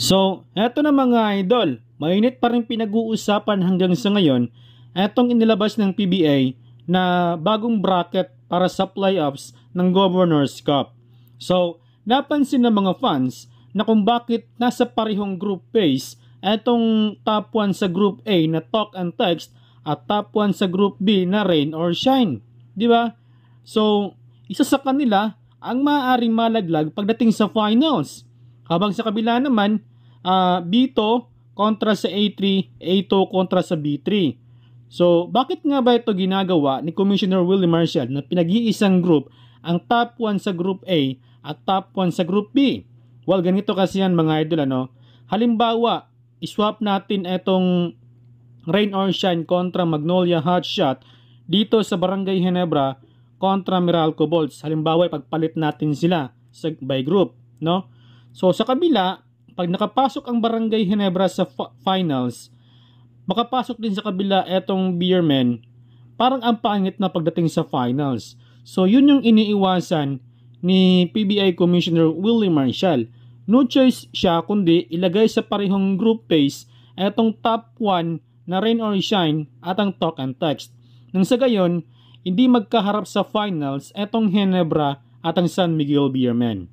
So, eto na mga idol, mainit pa rin pinag-uusapan hanggang sa ngayon etong inilabas ng PBA na bagong bracket para sa playoffs ng Governors Cup. So, napansin ng mga fans na kung bakit nasa parehong group phase etong top 1 sa group A na Talk and Text at top 1 sa group B na Rain or Shine. Di ba? So, isa sa kanila ang maaaring malaglag pagdating sa finals. Habang sa kabila naman, B2 kontra sa A3, A2 kontra sa B3. So, bakit nga ba ito ginagawa ni Commissioner Willie Marcial na pinag-iisang group ang top 1 sa group A at top 1 sa group B? Well, ganito kasi yan mga idol, ano? Halimbawa, iswap natin itong Rain or Shine kontra Magnolia Hotshot dito sa Barangay Ginebra kontra Meralco Bolts. Halimbawa, ipagpalit natin sila by group, no? So, sa kabila, pag nakapasok ang Barangay Ginebra sa finals, makapasok din sa kabila etong Beermen, parang ang pangit na pagdating sa finals. So, yun yung iniiwasan ni PBA Commissioner Willie Marcial. No choice siya kundi ilagay sa parehong group phase etong top 1 na Rain or Shine at ang Talk and Text. Nang sa gayon, hindi magkaharap sa finals etong Ginebra at ang San Miguel Beermen.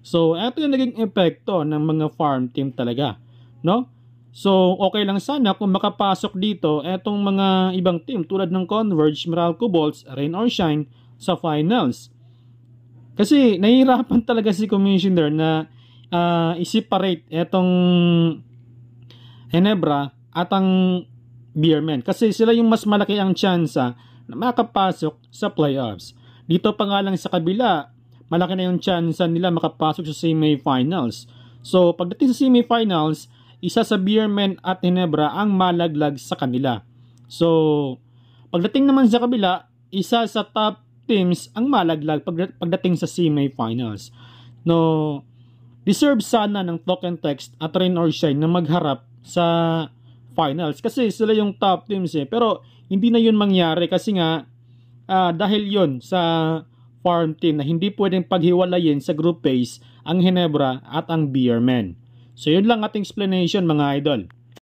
So, eto yung naging epekto ng mga farm team talaga, no? So, okay lang sana kung makapasok dito etong mga ibang team tulad ng Converge, Meralco Bolts, Rain or Shine sa finals. Kasi nahihirapan talaga si Commissioner na i-separate etong Ginebra at ang Beermen. Kasi sila yung mas malaki ang tsansa na makapasok sa playoffs. Dito pa nga lang sa kabila, malaki na yung tsansa nila makapasok sa semifinals. So, pagdating sa semifinals, isa sa Beermen at Ginebra ang malaglag sa kanila. So, pagdating naman sa kabila, isa sa top teams ang malaglag pagdating sa semifinals. No, deserve sana ng Talk and Text at Rain or Shine na magharap sa finals kasi sila yung top teams eh. Pero hindi na yun mangyari kasi nga dahil yun sa farm team na hindi pwedeng paghiwalayin sa group phase ang Ginebra at ang Beermen. So yun lang ating explanation mga idol.